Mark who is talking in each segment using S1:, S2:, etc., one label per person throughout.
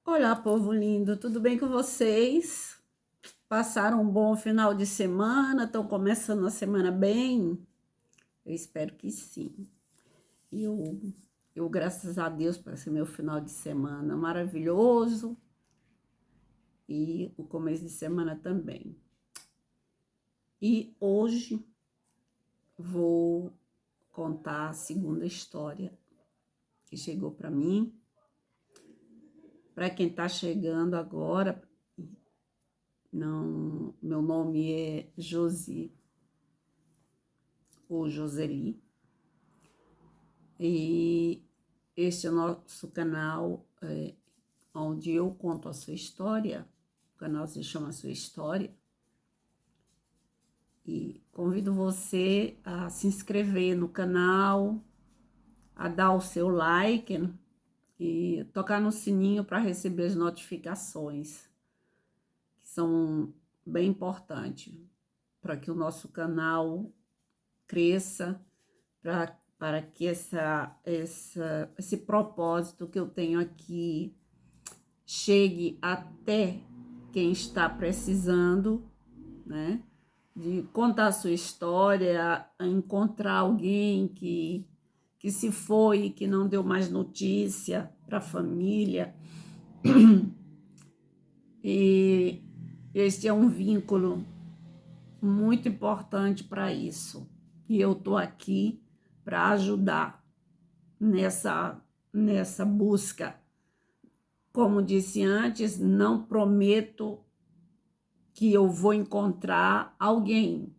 S1: Olá, povo lindo, tudo bem com vocês? Passaram um bom final de semana? Estão começando a semana bem? Eu espero que sim. Eu graças a Deus, para esse meu final de semana maravilhoso e o começo de semana também. E hoje vou contar a segunda história que chegou para mim. Para quem está chegando agora, não, meu nome é Josi ou Joseli, e este é o nosso canal onde eu conto a sua história. O canal se chama Sua História, e convido você a se inscrever no canal, a dar o seu like, né? E tocar no sininho para receber as notificações, que são bem importantes para que o nosso canal cresça, para que esse propósito que eu tenho aqui chegue até quem está precisando, né? De contar a sua história, encontrar alguém que se foi, que não deu mais notícia para a família. E este é um vínculo muito importante para isso. E eu estou aqui para ajudar nessa busca. Como disse antes, não prometo que eu vou encontrar alguém.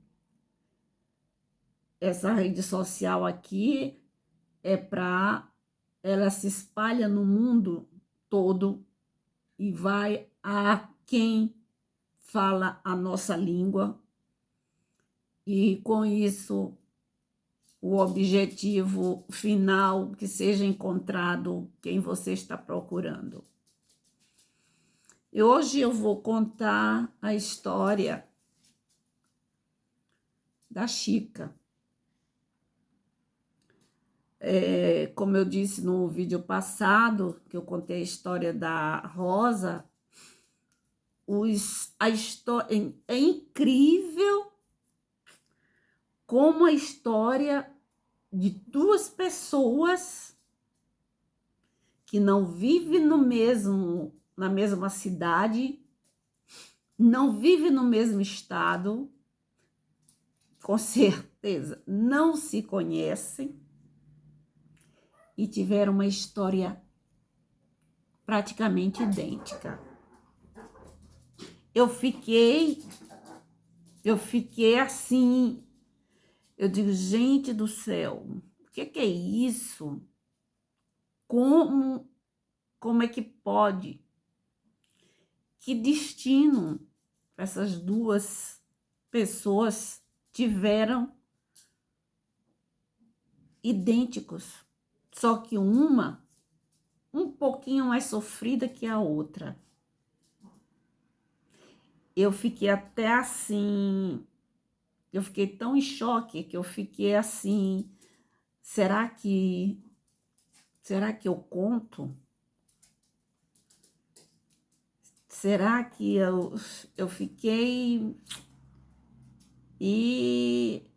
S1: Essa rede social aqui ela se espalha no mundo todo e vai a quem fala a nossa língua. E com isso, o objetivo final, que seja encontrado quem você está procurando. E hoje eu vou contar a história da Chica. Como eu disse no vídeo passado, que eu contei a história da Rosa, a história é incrível como a história de duas pessoas que não vivem na mesma cidade, não vivem no mesmo estado, com certeza não se conhecem e tiveram uma história praticamente idêntica. Eu fiquei assim, eu digo, gente do céu, o que é isso? Como é que pode? Que destino essas duas pessoas tiveram idênticos, só que uma um pouquinho mais sofrida que a outra. Eu fiquei até assim, eu fiquei tão em choque que eu fiquei assim, será que eu conto? Será que eu fiquei? E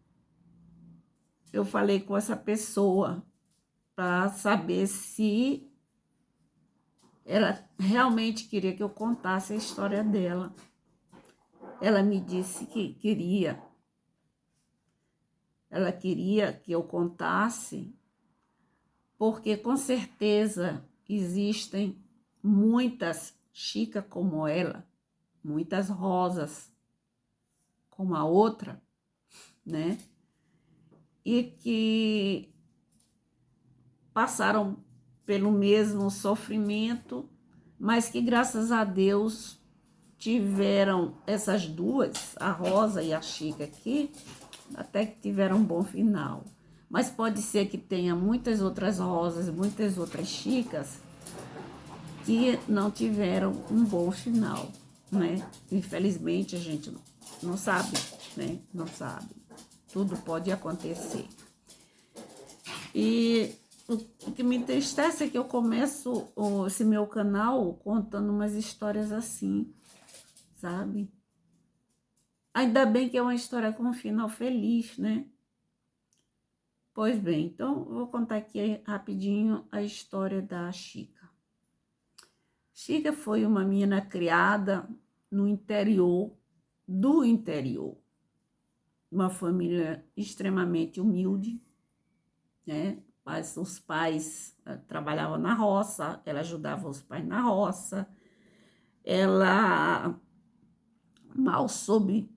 S1: eu falei com essa pessoa para saber se ela realmente queria que eu contasse a história dela. Ela me disse que queria. Ela queria que eu contasse, porque com certeza existem muitas Chicas como ela, muitas Rosas como a outra, né? E que passaram pelo mesmo sofrimento, mas que graças a Deus tiveram essas duas, a Rosa e a Chica aqui, até que tiveram um bom final. Mas pode ser que tenha muitas outras Rosas, muitas outras Chicas que não tiveram um bom final, né? Infelizmente a gente não sabe, né? Não sabe. Tudo pode acontecer. E o que me entristece é que eu começo esse meu canal contando umas histórias assim, sabe? Ainda bem que é uma história com um final feliz, né? Pois bem, então eu vou contar aqui rapidinho a história da Chica. Chica foi uma menina criada no interior do interior, uma família extremamente humilde, né? Mas os pais trabalhavam na roça, ela ajudava os pais na roça, ela mal soube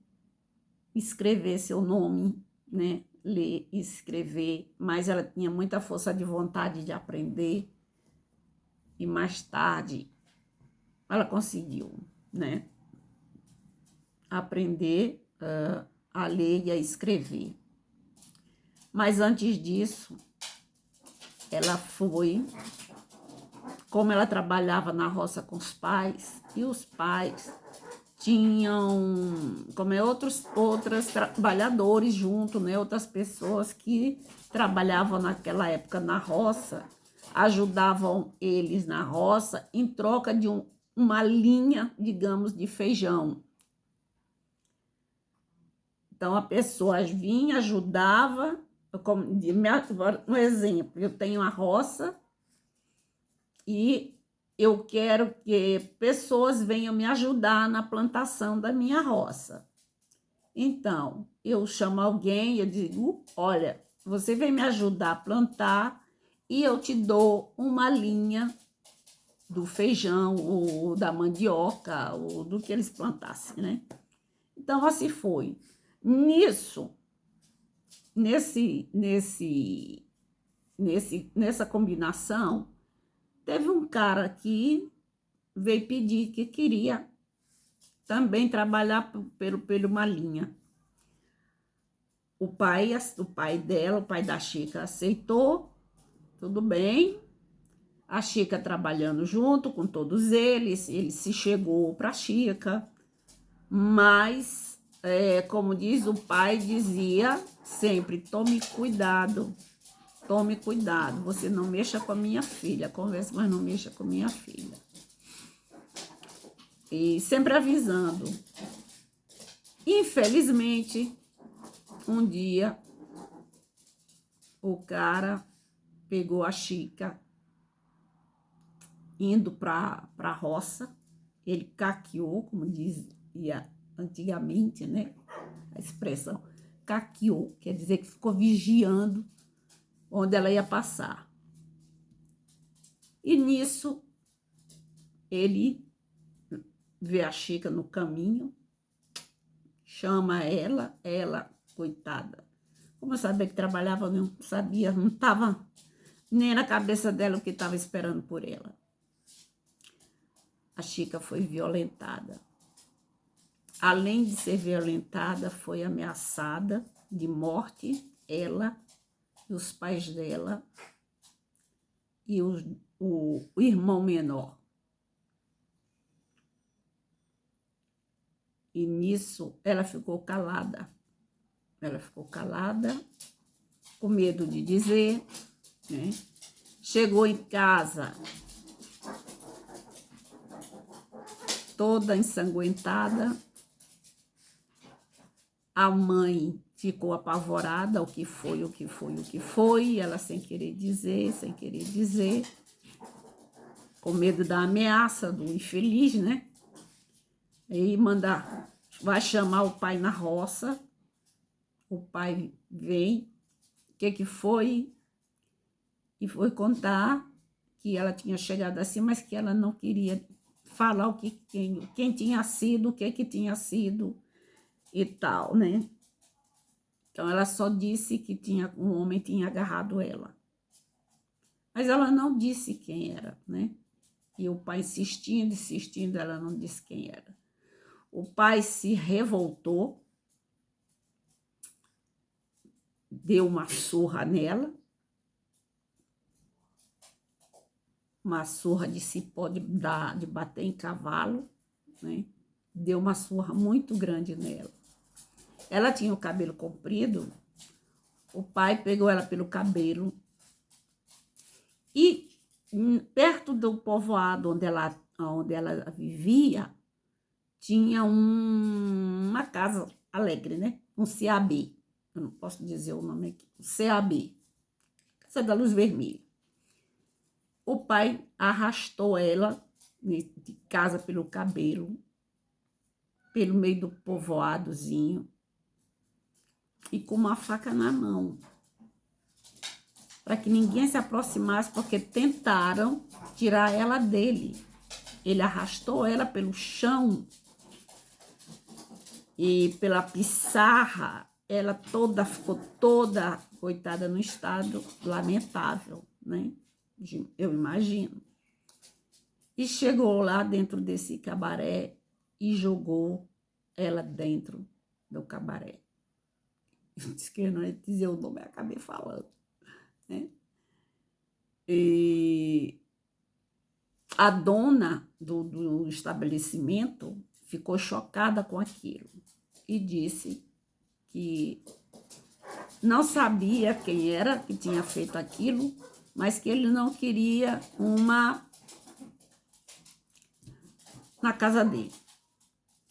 S1: escrever seu nome, né? Ler e escrever, mas ela tinha muita força de vontade de aprender e mais tarde ela conseguiu, né? Aprender a ler e a escrever. Mas antes disso, ela foi, como ela trabalhava na roça com os pais, e os pais tinham, como é, outros trabalhadores junto, né? Outras pessoas que trabalhavam naquela época na roça, ajudavam eles na roça em troca de uma linha, digamos, de feijão. Então, a pessoa vinha, ajudava, um exemplo, eu tenho a roça e eu quero que pessoas venham me ajudar na plantação da minha roça. Então, eu chamo alguém, eu digo, olha, você vem me ajudar a plantar e eu te dou uma linha do feijão, ou da mandioca, ou do que eles plantassem, né? Então, assim foi. Nessa combinação, teve um cara que veio pedir que queria também trabalhar pelo uma linha. O pai dela, o pai da Chica, aceitou, tudo bem. A Chica trabalhando junto com todos eles, ele se chegou para a Chica, mas, como diz, o pai dizia sempre, tome cuidado, você não mexa com a minha filha, converse, mas não mexa com a minha filha. E sempre avisando. Infelizmente, um dia, o cara pegou a Chica indo para a roça, ele caqueou, como dizia antigamente, né? A expressão caqueou, quer dizer que ficou vigiando onde ela ia passar. E nisso, ele vê a Chica no caminho, chama ela, coitada, como eu sabia que trabalhava, não sabia, não estava nem na cabeça dela o que estava esperando por ela. A Chica foi violentada. Além de ser violentada, foi ameaçada de morte, ela e os pais dela e o irmão menor. E nisso ela ficou calada. Ela ficou calada, com medo de dizer, né? Chegou em casa toda ensanguentada. A mãe ficou apavorada, o que foi, ela sem querer dizer, com medo da ameaça do infeliz, né? E vai chamar o pai na roça, o pai vem, o que foi? E foi contar que ela tinha chegado assim, mas que ela não queria falar quem tinha sido, o que tinha sido e tal, né? Então, ela só disse que um homem tinha agarrado ela. Mas ela não disse quem era, né? E o pai insistindo, ela não disse quem era. O pai se revoltou, deu uma surra nela, uma surra de cipó de bater em cavalo, né? Deu uma surra muito grande nela. Ela tinha o cabelo comprido, o pai pegou ela pelo cabelo E perto do povoado onde ela vivia, tinha uma casa alegre, né? Um CAB. Eu não posso dizer o nome aqui. CAB. Casa da Luz Vermelha. O pai arrastou ela de casa pelo cabelo, pelo meio do povoadozinho, e com uma faca na mão, para que ninguém se aproximasse, porque tentaram tirar ela dele. Ele arrastou ela pelo chão e pela pissarra, ela ficou toda, coitada, no estado lamentável, né? Eu imagino. E chegou lá dentro desse cabaré e jogou ela dentro do cabaré. Eu disse que eu não ia dizer o nome, eu acabei falando, né? E a dona do estabelecimento ficou chocada com aquilo e disse que não sabia quem era que tinha feito aquilo, mas que ele não queria uma na casa dele,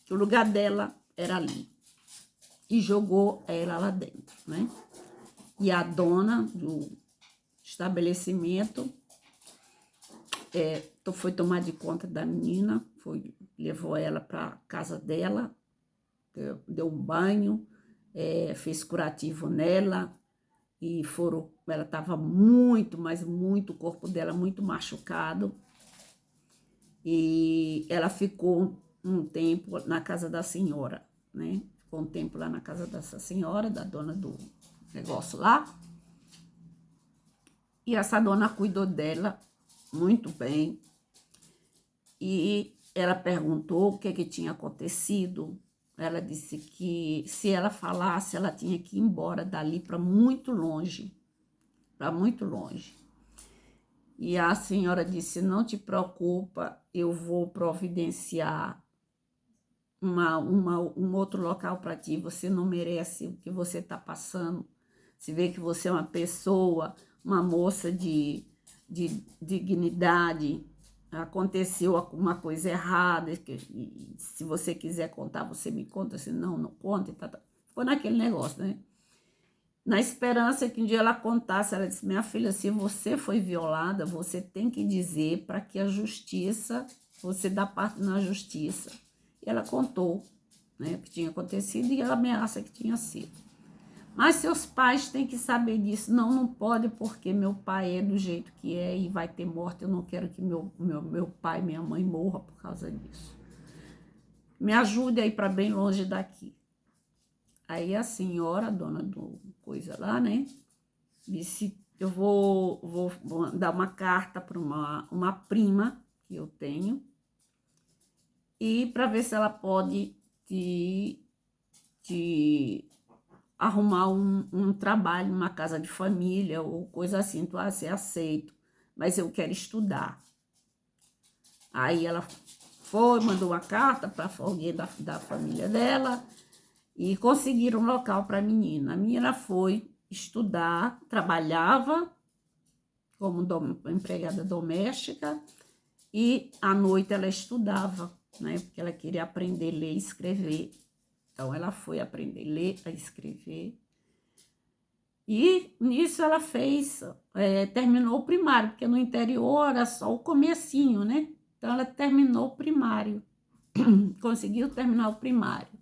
S1: que o lugar dela era ali, e jogou ela lá dentro, né? E a dona do estabelecimento foi tomar de conta da menina, levou ela para casa dela, deu um banho, fez curativo nela, e ela estava muito, mas muito, o corpo dela muito machucado, e ela ficou um tempo na casa da senhora, né? Ficou um tempo lá na casa dessa senhora, da dona do negócio lá, e essa dona cuidou dela muito bem, e ela perguntou o que tinha acontecido. Ela disse que se ela falasse, ela tinha que ir embora dali para muito longe, para muito longe. E a senhora disse, não te preocupa, eu vou providenciar um outro local para ti, você não merece o que você está passando. Se vê que você é uma pessoa, uma moça de dignidade, aconteceu alguma coisa errada, e se você quiser contar, você me conta, se não, não conta. Ficou naquele negócio, né? Na esperança que um dia ela contasse, ela disse, minha filha, se você foi violada, você tem que dizer para que a justiça, você dá parte na justiça. E ela contou, né, o que tinha acontecido e a ameaça que tinha sido. Mas seus pais têm que saber disso. Não, não pode, porque meu pai é do jeito que é e vai ter morte. Eu não quero que meu pai, minha mãe morra por causa disso. Me ajude a ir para bem longe daqui. Aí a senhora, a dona do coisa lá, né, disse, eu vou dar uma carta para uma prima que eu tenho, e para ver se ela pode te arrumar um trabalho numa casa de família ou coisa assim, tu vai ser aceito, mas eu quero estudar. Aí ela mandou uma carta para alguém da família dela e conseguiram um local para a menina. A menina foi estudar, trabalhava como empregada doméstica e à noite ela estudava, né? Porque ela queria aprender a ler e escrever. Então, ela foi aprender a ler, a escrever. E nisso ela terminou o primário, porque no interior era só o comecinho, né? Então, ela terminou o primário, conseguiu terminar o primário.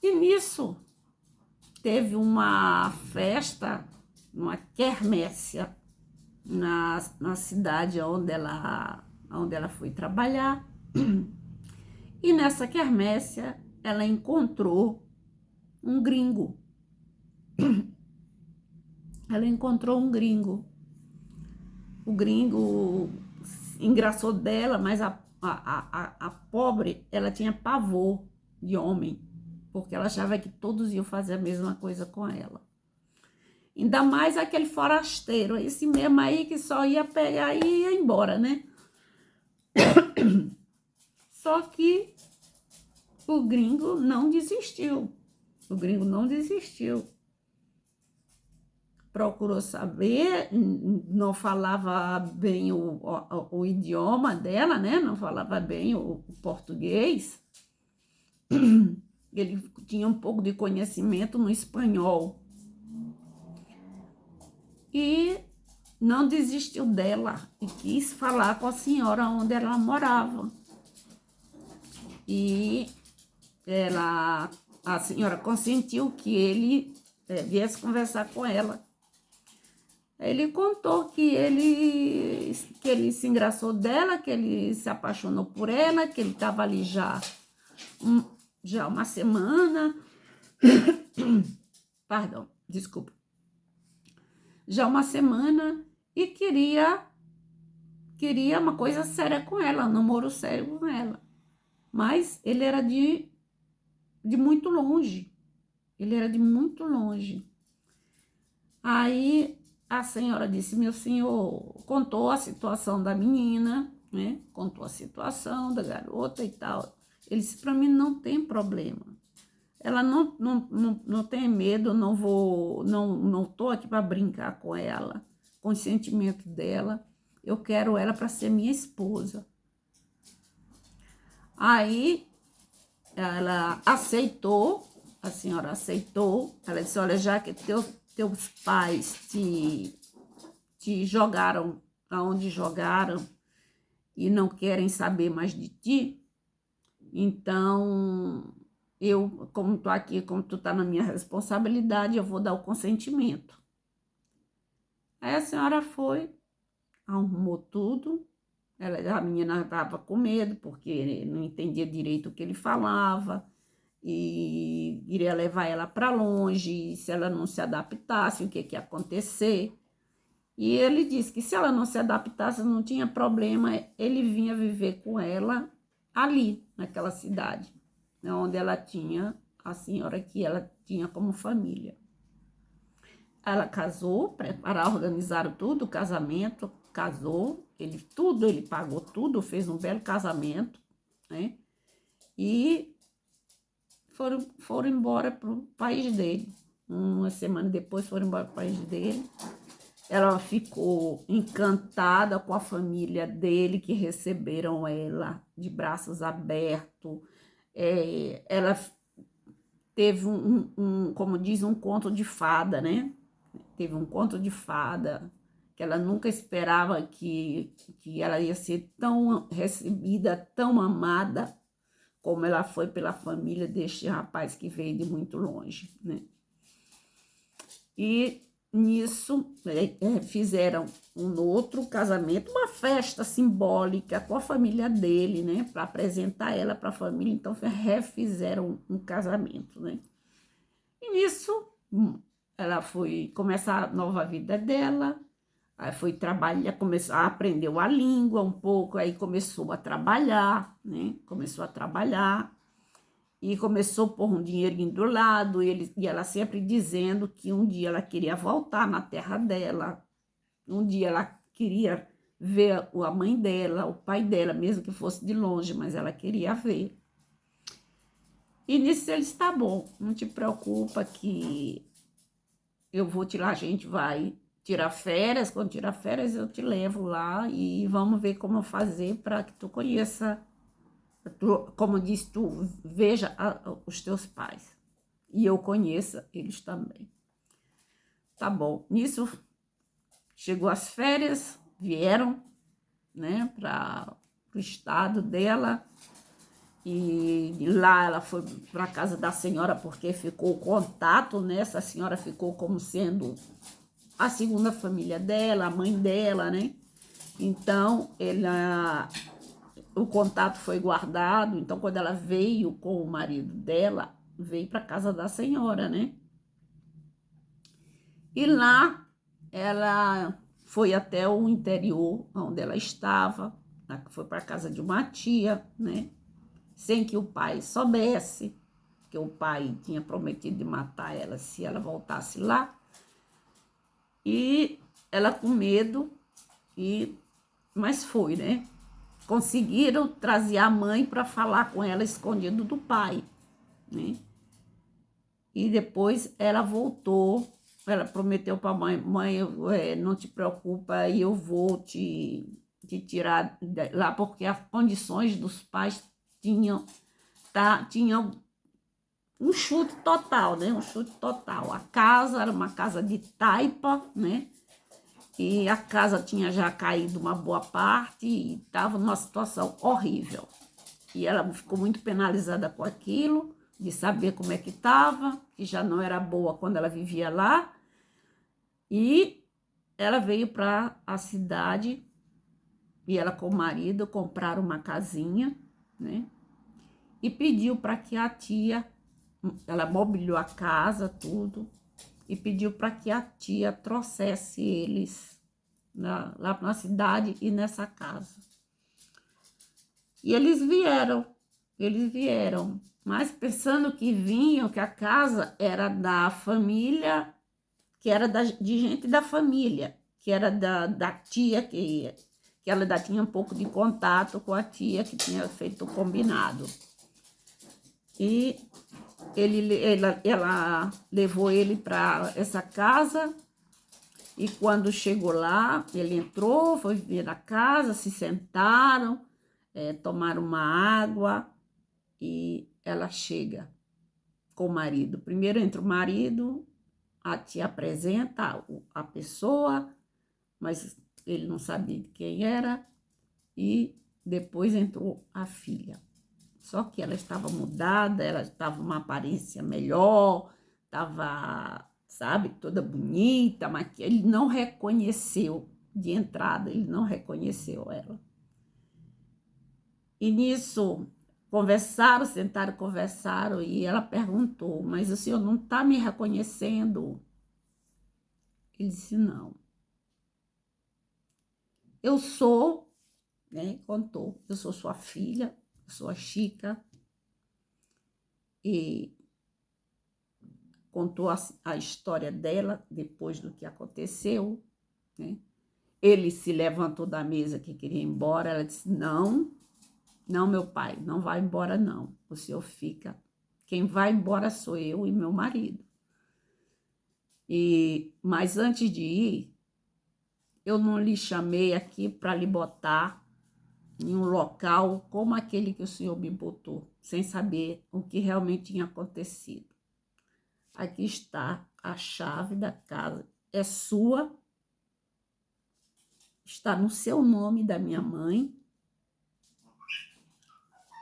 S1: E nisso, teve uma festa, uma quermésia, na cidade onde ela foi trabalhar. E nessa quermésia, ela encontrou um gringo. Ela encontrou um gringo. O gringo engraçou dela, mas a pobre, ela tinha pavor de homem, porque ela achava que todos iam fazer a mesma coisa com ela. Ainda mais aquele forasteiro, esse mesmo aí que só ia pegar e ia embora, né? Só que o gringo não desistiu. O gringo não desistiu. procurou saber, não falava bem o idioma dela, né? Não falava bem o português. Ele tinha um pouco de conhecimento no espanhol. E não desistiu dela e quis falar com a senhora onde ela morava. E a senhora consentiu que ele viesse conversar com ela. Ele contou que ele se engraçou dela, que ele se apaixonou por ela, que ele estava ali já uma semana. Perdão, desculpa. Já uma semana e queria uma coisa séria com ela, um namoro sério com ela. Mas ele era de muito longe. Ele era de muito longe. Aí a senhora disse, meu senhor, contou a situação da menina, né? Contou a situação da garota e tal. Ele disse, para mim não tem problema. Ela não tem medo, não tô aqui para brincar com ela, com o sentimento dela. Eu quero ela para ser minha esposa. Aí ela aceitou, a senhora aceitou. Ela disse, olha, já que teus pais te jogaram aonde jogaram e não querem saber mais de ti, então como tô aqui, como tu tá na minha responsabilidade, eu vou dar o consentimento. Aí a senhora foi, arrumou tudo. A menina estava com medo, porque não entendia direito o que ele falava, e iria levar ela para longe, e se ela não se adaptasse, o que ia acontecer. E ele disse que se ela não se adaptasse, não tinha problema, ele vinha viver com ela ali, naquela cidade, onde ela tinha a senhora que ela tinha como família. Ela casou, organizaram tudo, o casamento, casou, ele pagou tudo, fez um belo casamento, né? E foram embora para o país dele. Uma semana depois foram embora para o país dele. Ela ficou encantada com a família dele, que receberam ela de braços abertos. Ela teve como diz, um conto de fada, né? Teve um conto de fada, que ela nunca esperava que ela ia ser tão recebida, tão amada, como ela foi pela família deste rapaz que veio de muito longe, né? E nisso fizeram um outro casamento, uma festa simbólica com a família dele, né? Para apresentar ela para a família, então refizeram um casamento, né? E nisso ela foi começar a nova vida dela, aí foi trabalhar, aprendeu a língua um pouco, aí começou a trabalhar, né? Começou a trabalhar e começou a pôr um dinheirinho do lado, e ela sempre dizendo que um dia ela queria voltar na terra dela, um dia ela queria ver a mãe dela, o pai dela, mesmo que fosse de longe, mas ela queria ver. E nisso ele disse, tá bom, não te preocupa que a gente vai tirar férias, quando tirar férias eu te levo lá e vamos ver como fazer para que tu conheça, como diz tu, veja os teus pais e eu conheça eles também. Tá bom, nisso chegou as férias, vieram, né, para o estado dela, e lá ela foi para a casa da senhora porque ficou o contato, né? Essa senhora ficou como sendo a segunda família dela, a mãe dela, né? Então, o contato foi guardado. Então, quando ela veio com o marido dela, veio para a casa da senhora, né? E lá ela foi até o interior, onde ela estava, foi para a casa de uma tia, né? Sem que o pai soubesse, que o pai tinha prometido de matar ela se ela voltasse lá. E ela com medo, mas foi, né? Conseguiram trazer a mãe para falar com ela escondido do pai, né? E depois ela voltou ela prometeu para a mãe, mãe, não te preocupa, eu vou te tirar lá, porque as condições dos pais tinham um chute total, né? Um chute total. A casa era uma casa de taipa, né? E a casa tinha já caído uma boa parte e estava numa situação horrível. E ela ficou muito penalizada com aquilo, de saber como é que estava, que já não era boa quando ela vivia lá. E ela veio para a cidade e ela com o marido compraram uma casinha, né? E pediu para que a tia, ela mobiliou a casa, tudo, e pediu para que a tia trouxesse eles lá na cidade e nessa casa. E eles vieram, mas pensando que vinham, que a casa era da família, que era de gente da família, que era da tia, que ela ainda tinha um pouco de contato com a tia que tinha feito o combinado. E ela levou ele para essa casa. E quando chegou lá, ele entrou, foi ver a casa, se sentaram, tomaram uma água e ela chega com o marido. Primeiro entra o marido, a tia apresenta a pessoa, mas ele não sabia de quem era, e depois entrou a filha. Só que ela estava mudada, ela estava uma aparência melhor, estava, sabe, toda bonita, mas ele não reconheceu de entrada, ele não reconheceu ela. E nisso, conversaram, sentaram, conversaram, e ela perguntou, mas o senhor não está me reconhecendo? Ele disse, não. Eu sou, né, contou, eu sou sua filha, eu sou a Chica, e contou a história dela depois do que aconteceu, né? Ele se levantou da mesa que queria ir embora, ela disse, não, não, meu pai, não vai embora não, o senhor fica, quem vai embora sou eu e meu marido. Mas antes de ir, eu não lhe chamei aqui para lhe botar em um local como aquele que o senhor me botou, sem saber o que realmente tinha acontecido. Aqui está a chave da casa, é sua, está no seu nome da minha mãe,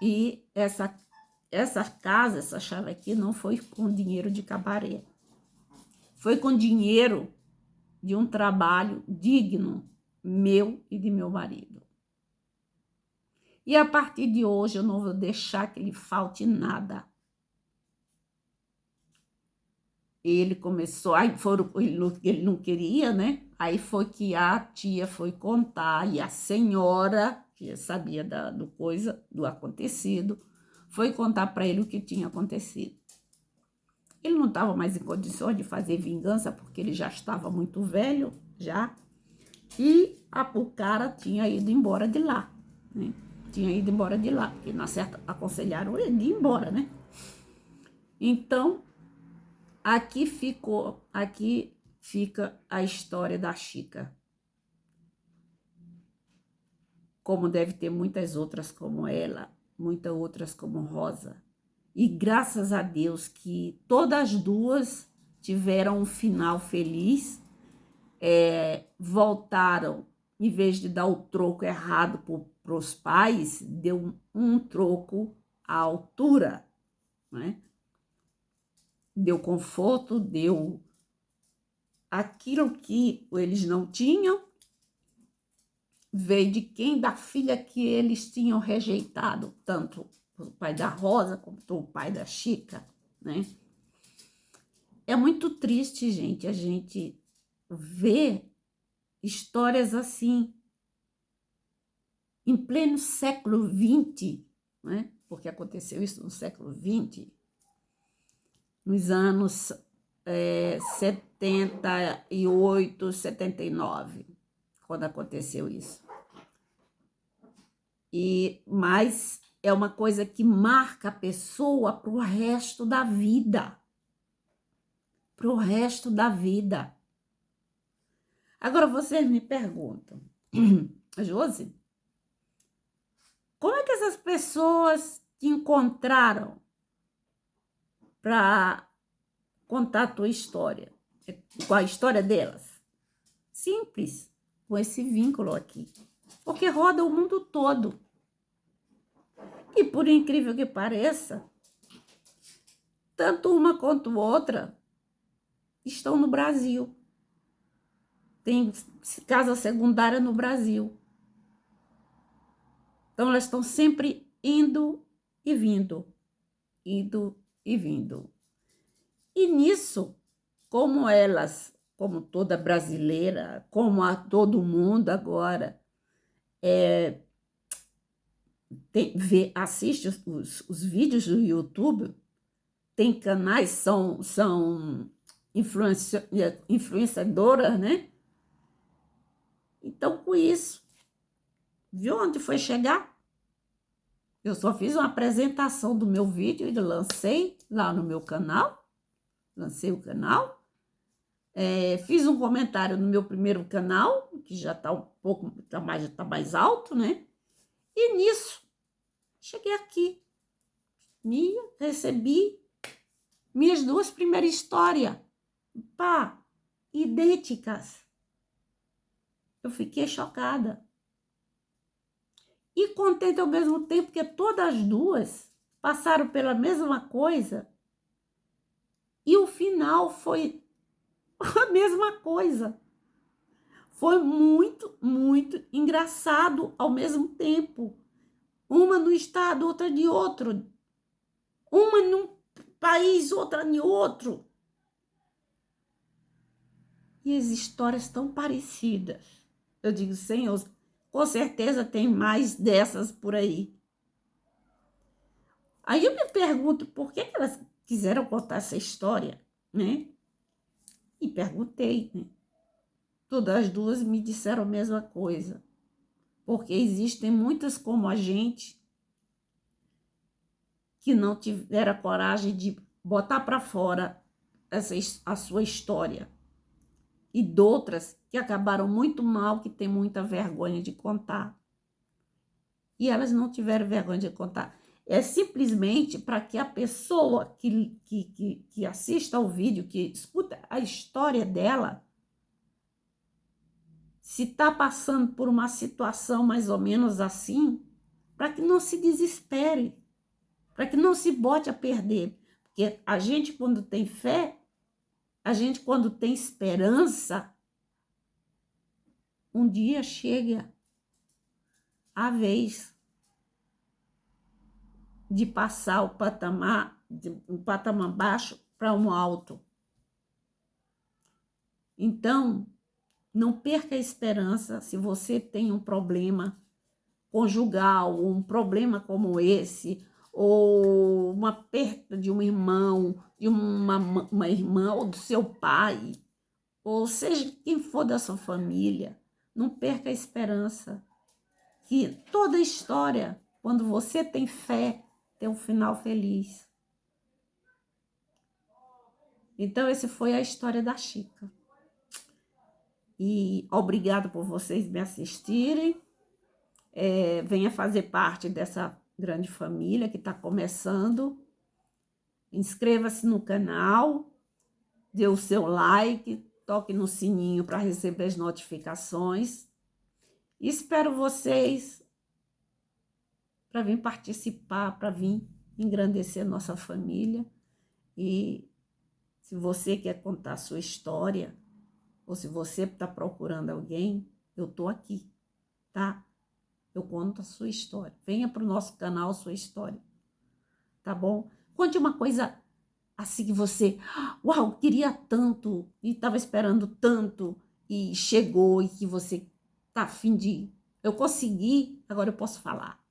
S1: e essa casa, essa chave aqui, não foi com dinheiro de cabaré, foi com dinheiro de um trabalho digno meu e de meu marido. E a partir de hoje eu não vou deixar que lhe falte nada. Ele começou, aí ele não queria, né? Aí foi que a tia foi contar, e a senhora, que sabia do acontecido, foi contar para ele o que tinha acontecido. Ele não estava mais em condições de fazer vingança, porque ele já estava muito velho, já, e o cara tinha ido embora de lá, né? Tinha ido embora de lá, porque na certa aconselharam ele de ir embora, né? Então, aqui fica a história da Chica. Como deve ter muitas outras como ela, muitas outras como Rosa. E graças a Deus que todas as duas tiveram um final feliz, voltaram, em vez de dar o troco errado para os pais, deu um troco à altura, né? Deu conforto, deu aquilo que eles não tinham, veio de quem? Da filha que eles tinham rejeitado, tanto o pai da Rosa como o pai da Chica, né? É muito triste, gente, a gente ver histórias assim, em pleno século XX, né? Porque aconteceu isso no século XX, nos anos 78, 79, quando aconteceu isso. Mas é uma coisa que marca a pessoa para o resto da vida. para o resto da vida. Agora vocês me perguntam, Josi, como é que essas pessoas te encontraram para contar a tua história? Qual a história delas? Simples, com esse vínculo aqui. Porque roda o mundo todo. E por incrível que pareça, tanto uma quanto outra estão no Brasil. Tem casa secundária no Brasil. Então, elas estão sempre indo e vindo. Indo e vindo. E nisso, como elas, como toda brasileira, como a todo mundo agora, assiste os vídeos do YouTube, tem canais, são influenciadoras, né? Então, com isso, viu onde foi chegar? Eu só fiz uma apresentação do meu vídeo e lancei lá no meu canal. Lancei o canal. Fiz um comentário no meu primeiro canal, que já está um pouco, tá mais alto, né? E nisso, cheguei aqui. Recebi minhas 2 primeiras histórias. Pá, idênticas. Eu fiquei chocada. E contente ao mesmo tempo, porque todas as 2 passaram pela mesma coisa. E o final foi a mesma coisa. Foi muito, muito engraçado ao mesmo tempo. Uma no estado, outra de outro. Uma num país, outra em outro. E as histórias tão parecidas. Eu digo, Senhor, com certeza tem mais dessas por aí. Aí eu me pergunto por que elas quiseram contar essa história, né? E perguntei, né? Todas as 2 me disseram a mesma coisa. Porque existem muitas como a gente que não tiveram a coragem de botar para fora a sua história. E de outras que acabaram muito mal, que tem muita vergonha de contar. E elas não tiveram vergonha de contar. É simplesmente para que a pessoa que assista ao vídeo, que escuta a história dela, se está passando por uma situação mais ou menos assim, para que não se desespere, para que não se bote a perder. Porque a gente, quando tem fé, a gente, quando tem esperança, um dia chega a vez de passar o patamar, de um patamar baixo para um alto. Então, não perca a esperança se você tem um problema conjugal, um problema como esse, ou uma perda de um irmão, de uma irmã, ou do seu pai, ou seja, quem for da sua família, não perca a esperança que toda história, quando você tem fé, tem um final feliz. Então, essa foi a história da Chica. E obrigado por vocês me assistirem. Venha fazer parte dessa grande família que está começando. Inscreva-se no canal, dê o seu like, toque no sininho para receber as notificações. E espero vocês para vir participar, para vir engrandecer a nossa família. E se você quer contar a sua história, ou se você está procurando alguém, eu estou aqui, tá? Eu conto a sua história. Venha para o nosso canal, sua história, tá bom? Conte uma coisa assim que você, uau, queria tanto e estava esperando tanto e chegou e que você tá a fim de, eu consegui, agora eu posso falar.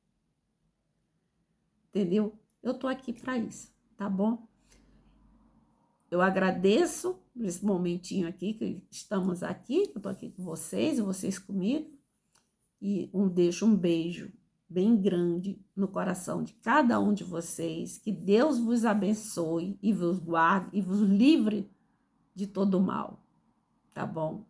S1: Entendeu? Eu tô aqui para isso, tá bom? Eu agradeço por esse momentinho aqui que estamos aqui, que eu tô aqui com vocês e vocês comigo. E deixo um beijo bem grande no coração de cada um de vocês. Que Deus vos abençoe e vos guarde e vos livre de todo mal, tá bom?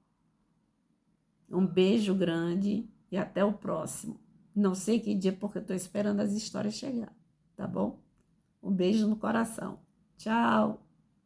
S1: Um beijo grande e até o próximo. Não sei que dia, porque eu tô esperando as histórias chegar, tá bom? Um beijo no coração. Tchau!